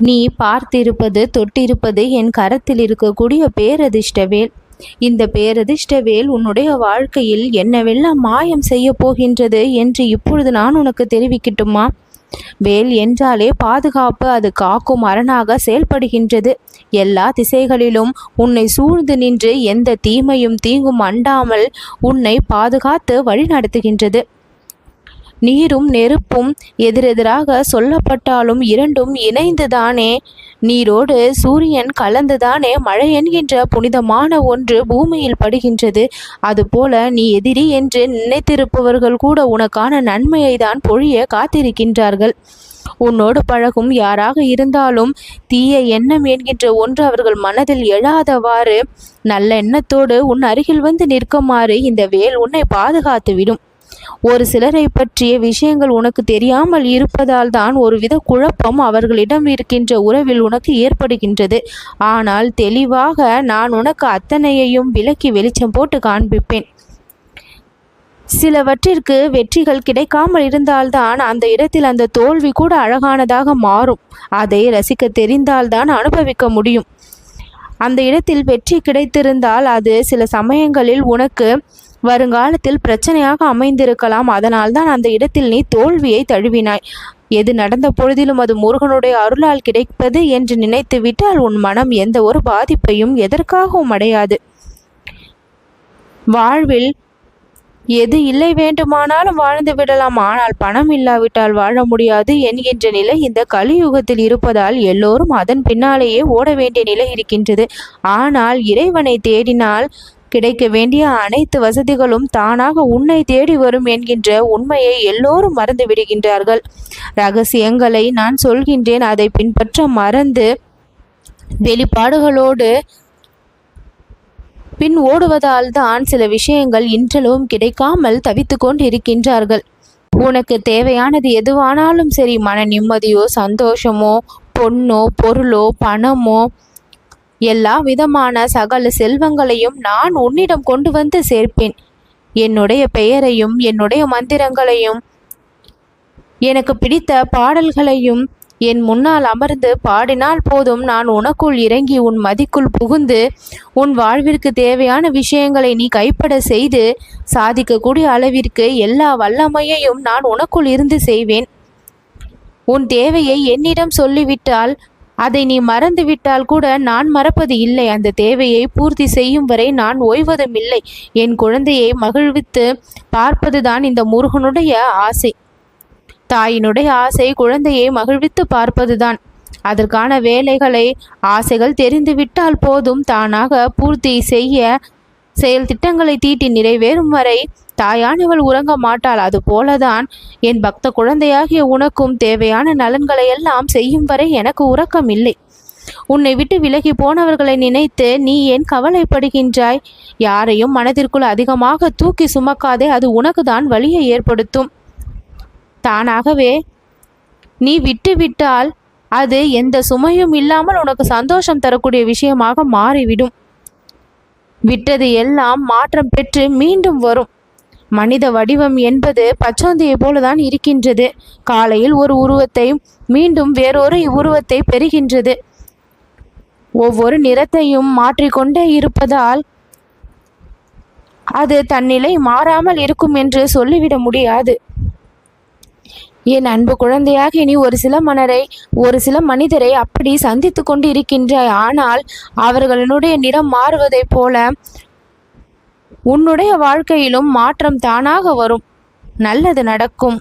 நீ பார்த்திருப்பது தொட்டிருப்பது என் கரத்தில் இருக்கக்கூடிய பேரதிர்ஷ்ட வேல். இந்த பேரதிர்ஷ்ட வேல் உன்னுடைய வாழ்க்கையில் என்னவெல்லாம் மாயம் செய்ய போகின்றது என்று இப்பொழுது நான் உனக்கு தெரிவிக்கட்டுமா? வேல் என்றாலே பாதுகாப்பு, அது காக்கும் அரணாக செயல்படுகின்றது. எல்லா திசைகளிலும் உன்னை சூழ்ந்து நின்று எந்த தீமையும் தீங்கும் அண்டாமல் உன்னை பாதுகாத்து வழிநடத்துகின்றது. நீரும் நெருப்பும் எதிரெதிராக சொல்லப்பட்டாலும் இரண்டும் இணைந்துதானே, நீரோடு சூரியன் கலந்துதானே மழை என்கின்ற புனிதமான ஒன்று பூமியில் படுகின்றது. அதுபோல நீ எதிரி என்று நினைத்திருப்பவர்கள் கூட உனக்கான நன்மையை தான் பொழிய காத்திருக்கின்றார்கள். உன்னோடு பழகும் யாராக இருந்தாலும் தீய எண்ணம் என்கின்ற ஒன்று அவர்கள் மனதில் எழாதவாறு நல்ல எண்ணத்தோடு உன் அருகில் வந்து நிற்குமாறு இந்த வேல் உன்னை பாதுகாத்து விடும். ஒரு சிலரை பற்றிய விஷயங்கள் உனக்கு தெரியாமல் இருப்பதால் தான் ஒருவித குழப்பம் அவர்களிடம் இருக்கின்ற உறவில் உனக்கு ஏற்படுகின்றது. ஆனால் தெளிவாக நான் உனக்கு அத்தனையையும் விலக்கி வெளிச்சம் போட்டு காண்பிப்பேன். சிலவற்றிற்கு வெற்றிகள் கிடைக்காமல் இருந்தால்தான் அந்த இடத்தில் அந்த தோல்வி கூட அழகானதாக மாறும். அதை ரசிக்க தெரிந்தால்தான் அனுபவிக்க முடியும். அந்த இடத்தில் வெற்றி கிடைத்திருந்தால் அது சில சமயங்களில் உனக்கு வருங்காலத்தில் பிரச்சனையாக அமைந்திருக்கலாம். அதனால்தான் அந்த இடத்தில் நீ தோல்வியை தழுவினாய். எது நடந்த பொழுதிலும் அது முருகனுடைய அருளால் கிடைப்பது என்று நினைத்து விட்டால் உன் மனம் எந்த ஒரு பாதிப்பையும் எதற்காகவும் அடையாது. வாழ்வில் எது இல்லை வேண்டுமானாலும் வாழ்ந்து விடலாம், ஆனால் பணம் இல்லாவிட்டால் வாழ முடியாது என்கின்ற நிலை இந்த கலியுகத்தில் இருப்பதால் எல்லோரும் அதன் பின்னாலேயே ஓட வேண்டிய நிலை இருக்கின்றது. ஆனால் இறைவனை தேடினால் கிடைக்க வேண்டிய அனைத்து வசதிகளும் தானாக உன்னை தேடி வரும் என்கின்ற உண்மையை எல்லோரும் மறந்து விடுகின்றார்கள். ரகசியங்களை நான் சொல்கின்றேன், அதை பின்பற்ற மறந்து வெளிப்பாடுகளோடு பின் ஓடுவதால் தான் சில விஷயங்கள் இன்றளவும் கிடைக்காமல் தவித்து கொண்டு இருக்கின்றார்கள். உனக்கு தேவையானது எதுவானாலும் சரி, மன நிம்மதியோ சந்தோஷமோ பொன்னோ பொருளோ பணமோ எல்லா விதமான சகல செல்வங்களையும் நான் உன்னிடம் கொண்டு வந்து சேர்ப்பேன். என்னுடைய பெயரையும் என்னுடைய மந்திரங்களையும் எனக்கு பிடித்த பாடல்களையும் என் முன்னால் அமர்ந்து பாடினால் போதும், நான் உனக்குள் இறங்கி உன் மதிக்குள் புகுந்து உன் வாழ்விற்கு தேவையான விஷயங்களை நீ கைப்பட செய்து சாதிக்கக்கூடிய அளவிற்கு எல்லா வல்லமையையும் நான் உனக்குள் இருந்து செய்வேன். உன் தேவையை என்னிடம் சொல்லிவிட்டால் அதை நீ மறந்து விட்டால் கூட நான் மறப்பது இல்லை. அந்த தேவையை பூர்த்தி செய்யும் வரை நான் ஓய்வதும் இல்லை. என் குழந்தையை மகிழ்வித்து பார்ப்பதுதான் இந்த முருகனுடைய ஆசை. தாயினுடைய ஆசை குழந்தையை மகிழ்வித்து பார்ப்பதுதான். அதற்கான வேலைகளை ஆசைகள் தெரிந்துவிட்டால் போதும், தானாக பூர்த்தி செய்ய செயல் திட்டங்களை தீட்டி நிறைவேறும் வரை தாயானவள் உறங்க மாட்டாள். அதுபோலதான் என் பக்த குழந்தையாகிய உனக்கும் தேவையான நலன்களை எல்லாம் செய்யும் வரை எனக்கு உறக்கம் இல்லை. உன்னை விட்டு விலகி போனவர்களை நினைத்து நீ ஏன் கவலைப்படுகின்றாய்? யாரையும் மனதிற்குள் அதிகமாக தூக்கி சுமக்காதே, அது உனக்கு தான் வலியை ஏற்படுத்தும். தானாகவே நீ விட்டுவிட்டால் அது எந்த சுமையும் இல்லாமல் உனக்கு சந்தோஷம் தரக்கூடிய விஷயமாக மாறிவிடும். விட்டது எல்லாம் மாற்றம் பெற்று மீண்டும் வரும். மனித வடிவம் என்பது பச்சோந்தியை போலதான் இருக்கின்றது. காலையில் ஒரு உருவத்தை மீண்டும் வேறொரு உருவத்தை பெறுகின்றது. ஒவ்வொரு நிறத்தையும் மாற்றிக்கொண்டே இருப்பதால் அது தன்னிலை மாறாமல் இருக்கும் என்று சொல்லிவிட முடியாது. என் அன்பு குழந்தையாக நீ ஒரு சில மனிதரை அப்படி சந்தித்து கொண்டு இருக்கின்றாய். ஆனால் அவர்களுடைய நிறம் மாறுவதைப் போல உன்னுடைய வாழ்க்கையிலும் மாற்றம் தானாக வரும். நல்லது நடக்கும்.